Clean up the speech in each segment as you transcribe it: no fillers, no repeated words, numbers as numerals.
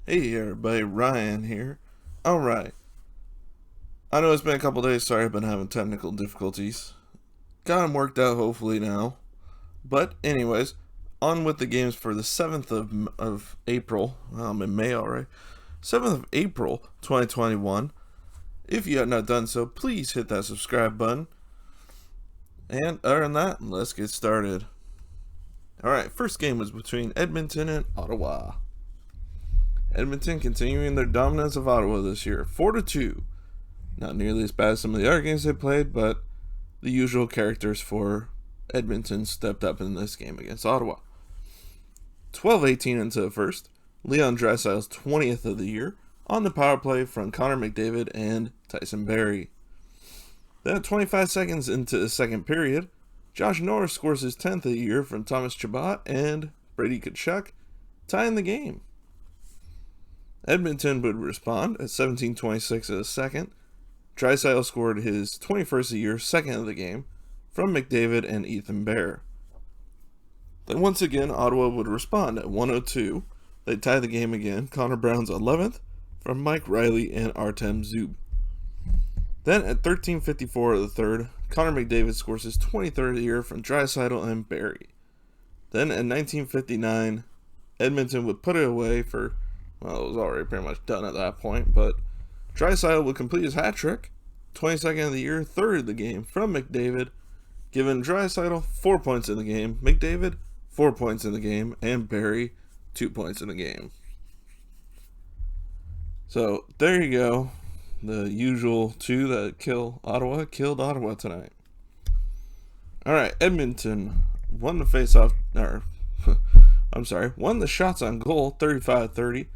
Hey everybody, Ryan here. Alright, I know it's been a couple days, sorry I've been having technical difficulties. Got them worked out hopefully now. But anyways, on with the games for the 7th of April. Well, I'm in May already. 7th of April 2021. If you have not done so, please hit that subscribe button. And other than that, let's get started. Alright, first game was between Edmonton and Ottawa. Edmonton continuing their dominance of Ottawa this year, 4-2. Not nearly as bad as some of the other games they played, but the usual characters for Edmonton stepped up in this game against Ottawa. 12-18 into the first, Leon Draisaitl's 20th of the year on the power play from Connor McDavid and Tyson Barrie. Then 25 seconds into the second period, Josh Norris scores his 10th of the year from Thomas Chabot and Brady Tkachuk, tying the game. Edmonton would respond at 17:26 of the second. Draisaitl scored his 21st of the year, second of the game, from McDavid and Ethan Bear. Then once again, Ottawa would respond at 1:02. They tie the game again. Connor Brown's 11th from Mike Riley and Artem Zub. Then at 13:54 of the third, Connor McDavid scores his 23rd of the year from Draisaitl and Barrie. Then at 19:59, Edmonton would put it away for, well, it was already pretty much done at that point, but Draisaitl would complete his hat trick, 22nd of the year, third of the game from McDavid, giving Draisaitl 4 points in the game, McDavid 4 points in the game, and Barrie 2 points in the game. So there you go. The usual two that killed Ottawa tonight. Alright, Edmonton won the face-off, won the shots on goal, 35-30.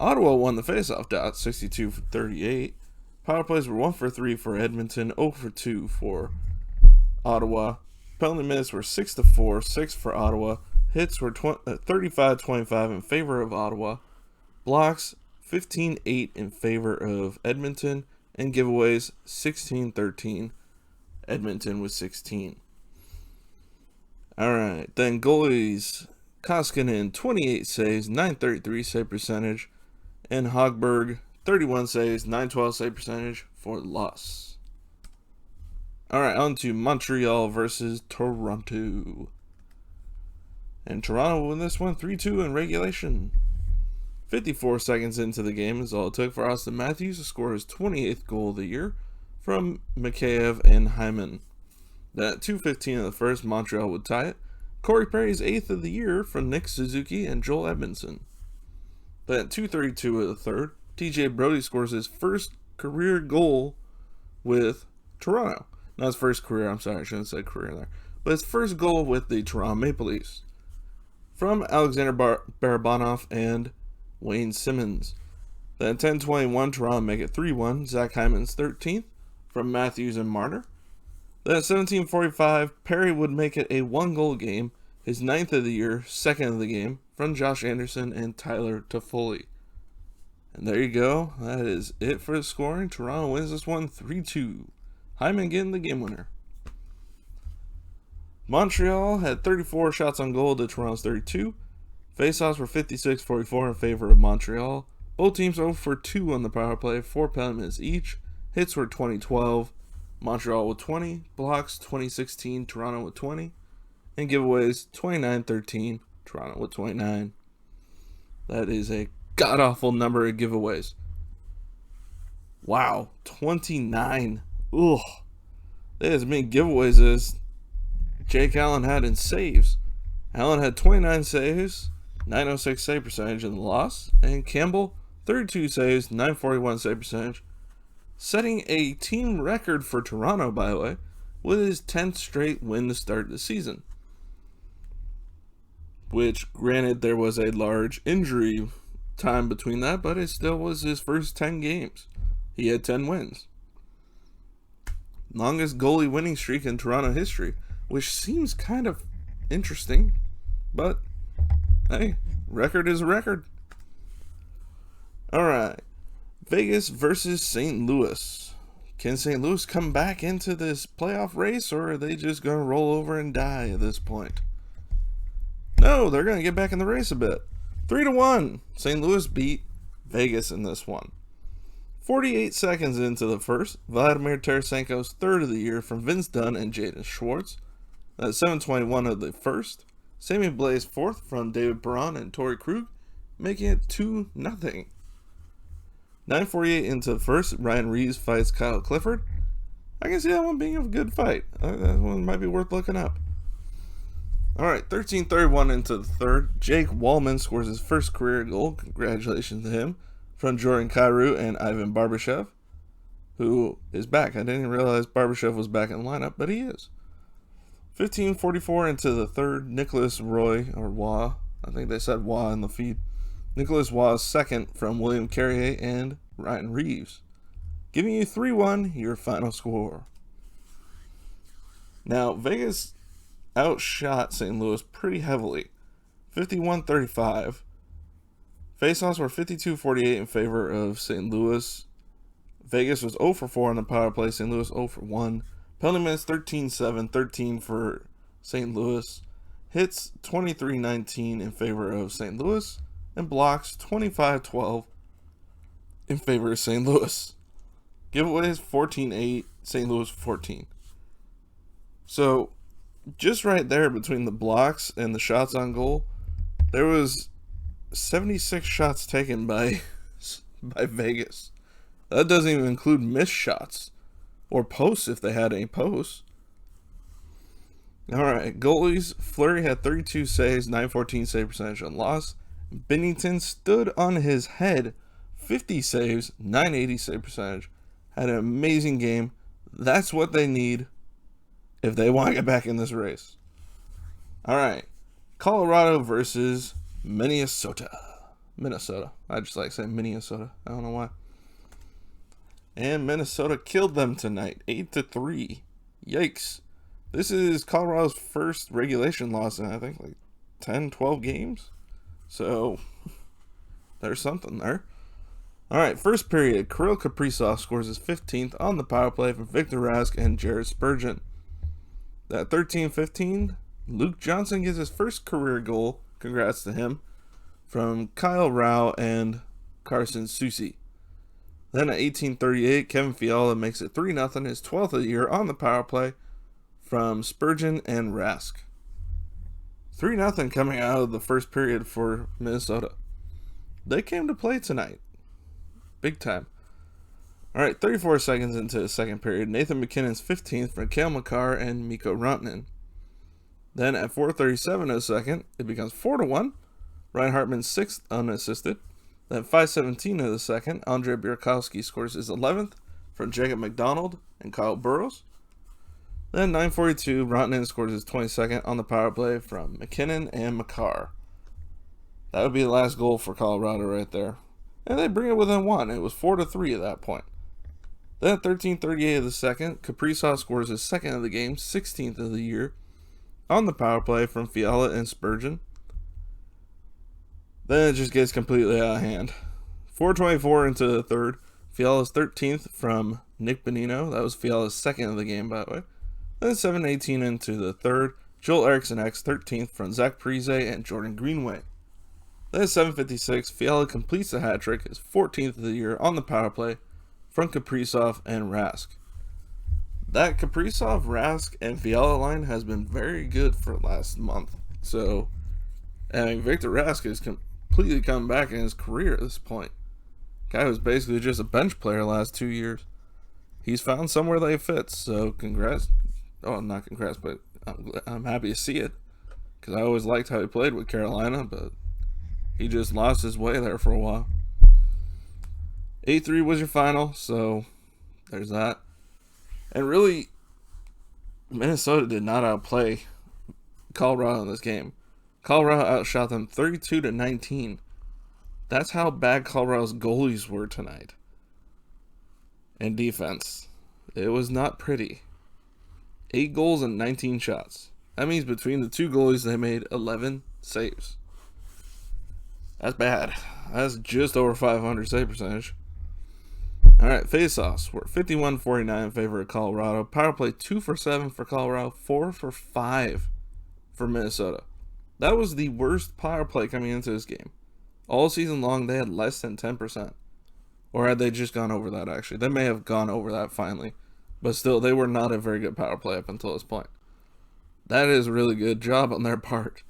Ottawa won the faceoff dot, 62-38. Power plays were 1 for 3 for Edmonton, 0 for 2 for Ottawa. Penalty minutes were 6-4, 6 for Ottawa. Hits were 35-25 in favor of Ottawa. Blocks 15-8 in favor of Edmonton, and giveaways 16-13. Edmonton was 16. Alright, then goalies. Koskinen, 28 saves, 933 save percentage. And Hogberg, 31 saves, 912 save percentage for the loss. Alright, on to Montreal versus Toronto. And Toronto won this one 3-2 in regulation. 54 seconds into the game is all it took for Austin Matthews to score his 28th goal of the year from Mikheyev and Hyman. Then at 2:15 of the first, Montreal would tie it. Corey Perry's 8th of the year from Nick Suzuki and Joel Edmondson. Then at 2:32 of the third, TJ Brodie scores his first career goal with Toronto. Not his first career, I shouldn't have said career there. But his first goal with the Toronto Maple Leafs. From Alexander Barabanov and Wayne Simmons. Then at 10:21, Toronto make it 3-1. Zach Hyman's 13th from Matthews and Marner. Then at 17:45, Perry would make it a 1-goal game, his 9th of the year, 2nd of the game, from Josh Anderson and Tyler Toffoli. And there you go. That is it for the scoring. Toronto wins this one 3-2. Hyman getting the game winner. Montreal had 34 shots on goal to Toronto's 32. Faceoffs were 56-44 in favor of Montreal. Both teams 0 for 2 on the power play, 4 penalty minutes each. Hits were 20-12. Montreal with 20, blocks 20-16, Toronto with 20, and giveaways 29-13, Toronto with 29. That is a god-awful number of giveaways. Wow, 29. Ugh. That is as many giveaways as Jake Allen had in saves. Allen had 29 saves, 906 save percentage in the loss, and Campbell 32 saves, 941 save percentage. Setting a team record for Toronto, by the way, with his 10th straight win to start the season. Which, granted, there was a large injury time between that, but it still was his first 10 games. He had 10 wins. Longest goalie winning streak in Toronto history, which seems kind of interesting, but hey, record is a record. Alright. Vegas versus St. Louis. Can St. Louis come back into this playoff race, or are they just going to roll over and die at this point? No, they're going to get back in the race a bit. 3-1. St. Louis beat Vegas in this one. 48 seconds into the first, Vladimir Tarasenko's third of the year from Vince Dunn and Jaden Schwartz. At 7:21 of the first, Sammy Blais fourth from David Perron and Torrey Krug, making it 2-0. 9:48 into the first, Ryan Reeves fights Kyle Clifford. I can see that one being a good fight. That one might be worth looking up. Alright, 13:31 into the third, Jake Wallman scores his first career goal. Congratulations to him. From Jordan Kyrou and Ivan Barbashev, who is back. I didn't realize Barbashev was back in the lineup, but he is. 15:44 into the third, Nicholas Roy, or Waugh, I think they said Waugh in the feed. Nicholas Waugh's second from William Carrier and Ryan Reeves, giving you 3-1, your final score. Now, Vegas outshot St. Louis pretty heavily, 51-35. Faceoffs were 52-48 in favor of St. Louis. Vegas was 0 for 4 on the power play. St. Louis 0 for 1. Penalty minutes 13-7, 13 for St. Louis. Hits 23-19 in favor of St. Louis. And blocks 25-12 in favor of St. Louis. Giveaways 14-8, St. Louis 14. So, just right there between the blocks and the shots on goal, there was 76 shots taken by Vegas. That doesn't even include missed shots or posts if they had any posts. Alright, goalies. Fleury had 32 saves, 914 save percentage on loss. Binnington stood on his head, 50 saves, 980 save percentage. Had an amazing game. That's what they need if they want to get back in this race. Alright, Colorado versus Minnesota. I just like saying Minnesota. I don't know why. And Minnesota killed them tonight, 8-3. Yikes. This is Colorado's first regulation loss in, I think, like 10, 12 games. So, there's something there. Alright, first period. Kirill Kaprizov scores his 15th on the power play from Victor Rask and Jared Spurgeon. At 13-15, Luke Johnson gets his first career goal. Congrats to him. From Kyle Rao and Carson Soucy. Then at 18:38, Kevin Fiala makes it 3-0, his 12th of the year on the power play from Spurgeon and Rask. 3-0 coming out of the first period for Minnesota. They came to play tonight. Big time. Alright, 34 seconds into the second period, Nathan McKinnon's 15th from Cale Makar and Mikko Rantanen. Then at 4:37 of the second, it becomes 4-1. Ryan Hartman's 6th unassisted. Then 5:17 of the second, Andrei Burakovsky scores his 11th from Jacob McDonald and Kyle Burrows. Then 9:42, Rantanen scores his 22nd on the power play from McKinnon and Makar. That would be the last goal for Colorado right there. And they bring it within one. It was 4-3 at that point. Then at 13:38 of the second, Kaprizov scores his second of the game, 16th of the year, on the power play from Fiala and Spurgeon. Then it just gets completely out of hand. 4:24 into the third, Fiala's 13th from Nick Bonino. That was Fiala's second of the game, by the way. Then 7:18 into the third, Joel Eriksson Ek's 13th from Zach Parise and Jordan Greenway. Then at 7:56, Fiala completes the hat trick, his 14th of the year on the power play from Kaprizov and Rask. That Kaprizov, Rask, and Fiala line has been very good for last month. So, I mean, Victor Rask has completely come back in his career at this point. Guy was basically just a bench player last 2 years. He's found somewhere that he fits, so congrats. Oh, not congrats, but I'm happy to see it. Because I always liked how he played with Carolina, but he just lost his way there for a while. 8-3 was your final, so there's that. And really, Minnesota did not outplay Colorado in this game. Colorado outshot them 32-19. That's how bad Colorado's goalies were tonight. And defense. It was not pretty. 8 goals and 19 shots. That means between the two goalies, they made 11 saves. That's bad. That's just over 500 save percentage. Alright, faceoffs were 51-49 in favor of Colorado. Power play 2 for 7 for Colorado, 4 for 5 for Minnesota. That was the worst power play coming into this game. All season long, they had less than 10%. Or had they just gone over that, actually? They may have gone over that finally. But still, they were not a very good power play up until this point. That is a really good job on their part.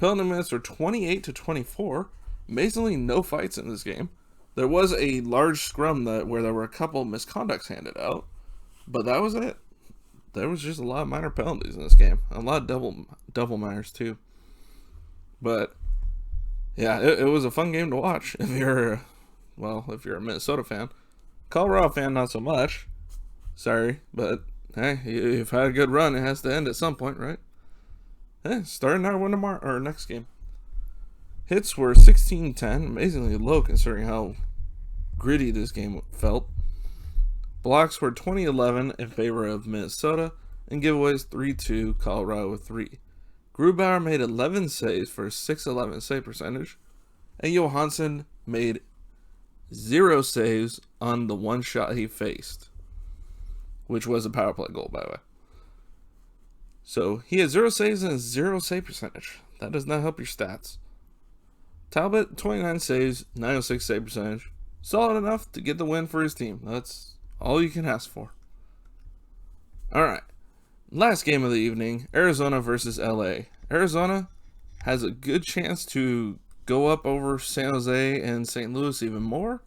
Penalty minutes were 28 to 24. Amazingly, no fights in this game. There was a large scrum where there were a couple misconducts handed out. But that was it. There was just a lot of minor penalties in this game. A lot of double minors, too. But, yeah, it was a fun game to watch if you're a Minnesota fan. Colorado fan, not so much. Sorry, but hey, you've had a good run. It has to end at some point, right? Hey, starting our win tomorrow or next game. Hits were 16-10, amazingly low considering how gritty this game felt. Blocks were 20-11 in favor of Minnesota, and giveaways 3-2, Colorado with 3. Grubauer made 11 saves for a 611 save percentage, and Johansson made 0 saves on the one shot he faced, which was a power play goal, by the way. So he had 0 saves and 0 save percentage. That does not help your stats. Talbot, 29 saves, 906 save percentage. Solid enough to get the win for his team. That's all you can ask for. Alright. Last game of the evening, Arizona versus LA. Arizona has a good chance to go up over San Jose and St. Louis even more.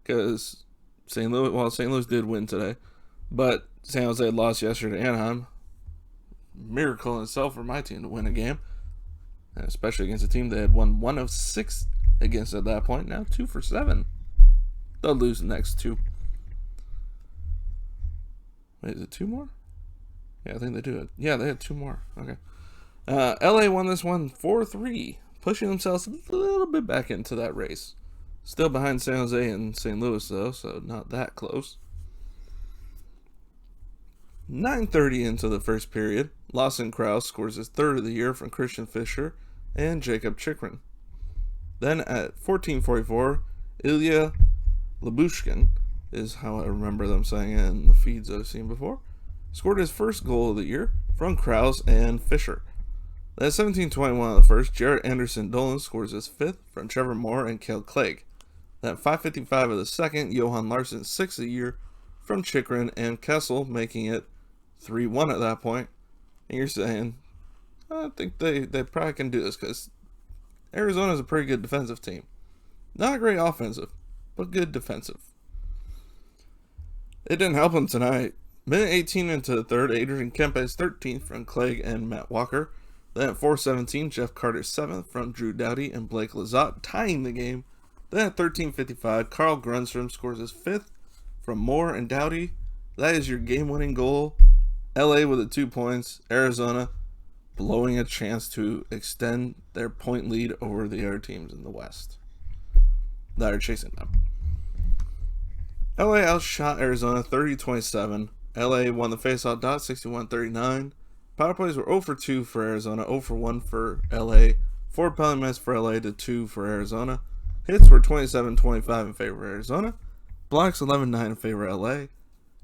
Because St. Louis did win today. But San Jose lost yesterday to Anaheim. Miracle in itself for my team to win a game. Especially against a team that had won 1 of 6 against at that point. Now 2 for 7. They'll lose the next 2. Wait, is it 2 more? Yeah, I think they do it. Yeah, they had 2 more. Okay. LA won this one 4-3. Pushing themselves a little bit back into that race. Still behind San Jose and St. Louis, though, so not that close. 9:30 into the first period, Lawson Krause scores his 3rd of the year from Christian Fischer and Jacob Chikrin. Then at 14:44, Ilya Lyubushkin, is how I remember them saying it in the feeds I've seen before, scored his first goal of the year from Krause and Fischer. Then at 17:21 of the first, Jarrett Anderson-Dolan scores his 5th from Trevor Moore and Cale Clegg. Then at 5:55 of the second, Johan Larsson's 6th of the year from Chikrin and Kessel, making it 3-1 at that point. And you're saying, I think they probably can do this because Arizona's a pretty good defensive team. Not a great offensive, but good defensive. It didn't help them tonight. Minute 18 into the third, Adrian Kempe's 13th from Clegg and Matt Walker. Then at 4:17, Jeff Carter's 7th from Drew Doughty and Blake Lizotte, tying the game. Then at 13:55, Carl Grunstrom scores his 5th from Moore and Doughty. That is your game-winning goal. LA with the 2 points. Arizona blowing a chance to extend their point lead over the other teams in the West that are chasing them. LA outshot Arizona 30-27. LA won the faceoff dot 61-39. Power plays were 0 for 2 for Arizona, 0 for 1 for LA. 4 penalty minutes for LA to 2 for Arizona. Hits were 27-25 in favor of Arizona. Blocks 11-9 in favor of LA.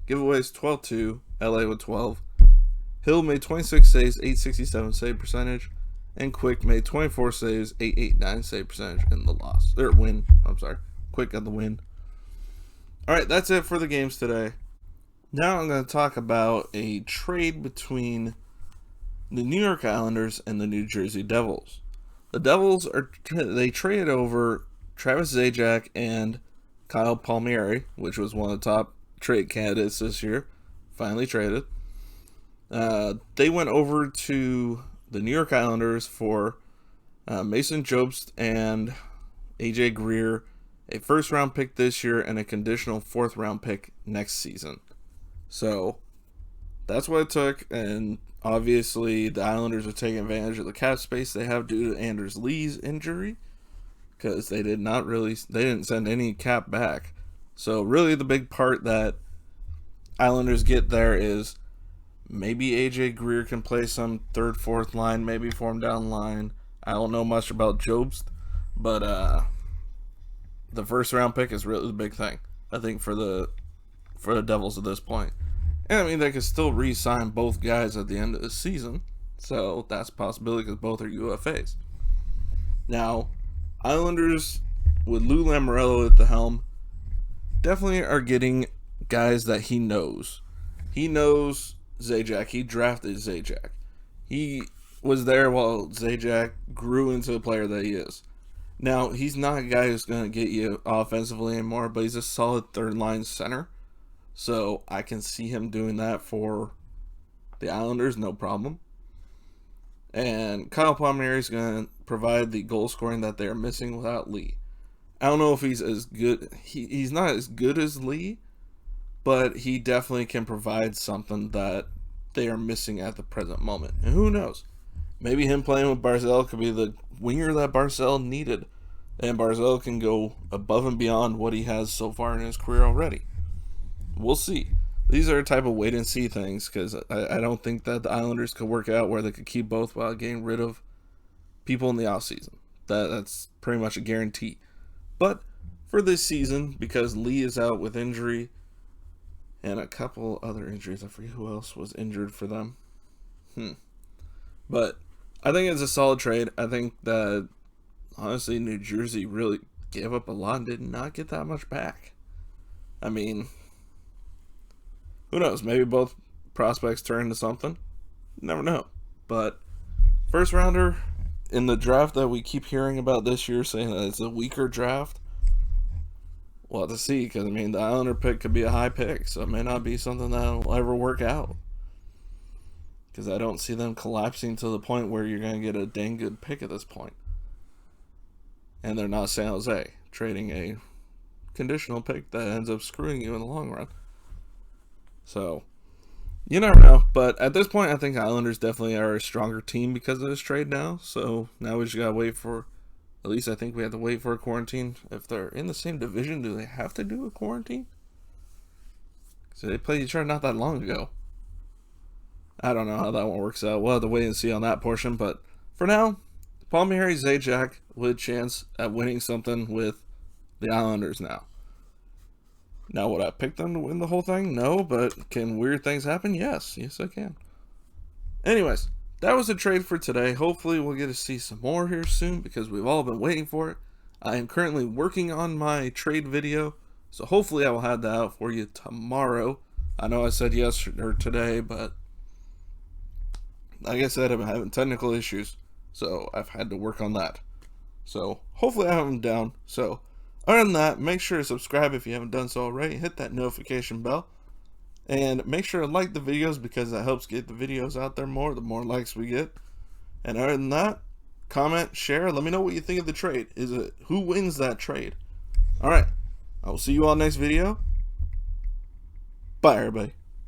Giveaways 12-2, LA with 12. Hill made 26 saves, 867 save percentage. And Quick made 24 saves, 889 save percentage in the win. Quick got the win. Alright, that's it for the games today. Now I'm going to talk about a trade between the New York Islanders and the New Jersey Devils. The Devils they traded over Travis Zajac and Kyle Palmieri, which was one of the top trade candidates this year. Finally traded. They went over to the New York Islanders for Mason Jobst and AJ Greer, a first-round pick this year, and a conditional 4th-round pick next season. So that's what it took, and obviously the Islanders are taking advantage of the cap space they have due to Anders Lee's injury, because they didn't send any cap back. So really the big part that Islanders get there is maybe AJ Greer can play some 3rd, 4th line, maybe form down line. I don't know much about Jobst, but the 1st-round pick is really the big thing, I think, for the Devils at this point. And I mean, they could still re-sign both guys at the end of the season, so that's a possibility because both are UFAs. Now, Islanders, with Lou Lamoriello at the helm, definitely are getting guys that he knows. He knows Zajac. He drafted Zajac. He was there while Zajac grew into the player that he is. Now, he's not a guy who's going to get you offensively anymore, but he's a solid third-line center. So I can see him doing that for the Islanders, no problem. And Kyle Palmieri is going to provide the goal scoring that they're missing without Lee. I don't know if he's as good. He's not as good as Lee, but he definitely can provide something that they are missing at the present moment. And who knows? Maybe him playing with Barzal could be the winger that Barzal needed. And Barzal can go above and beyond what he has so far in his career already. We'll see. These are a type of wait and see things, because I don't think that the Islanders could work out where they could keep both while getting rid of people in the offseason. That's pretty much a guarantee. But for this season, because Lee is out with injury and a couple other injuries, I forget who else was injured for them. But I think it's a solid trade. I think that, honestly, New Jersey really gave up a lot and did not get that much back. I mean, who knows? Maybe both prospects turn into something. Never know. But first rounder in the draft that we keep hearing about this year, saying that it's a weaker draft, we'll have to see, because, I mean, the Islander pick could be a high pick, so it may not be something that will ever work out. Because I don't see them collapsing to the point where you're going to get a dang good pick at this point. And they're not San Jose, trading a conditional pick that ends up screwing you in the long run. So, you never know. But at this point, I think Islanders definitely are a stronger team because of this trade now. So now we just got to wait for, at least I think we have to wait for a quarantine. If they're in the same division, do they have to do a quarantine? So they played each other not that long ago. I don't know how that one works out. We'll have to wait and see on that portion. But for now, Palmieri, Zajac with a chance at winning something with the Islanders now. Now, would I pick them to win the whole thing? No, but can weird things happen? Yes. Yes, I can. Anyways, that was the trade for today. Hopefully, we'll get to see some more here soon, because we've all been waiting for it. I am currently working on my trade video, so hopefully I will have that out for you tomorrow. I know I said yes or today, but like I said, I've been having technical issues, so I've had to work on that. So hopefully I have them down. So other than that, make sure to subscribe if you haven't done so already. Hit that notification bell. And make sure to like the videos, because that helps get the videos out there more, the more likes we get. And other than that, comment, share, let me know what you think of the trade. Is it, who wins that trade? Alright, I will see you all next video. Bye, everybody.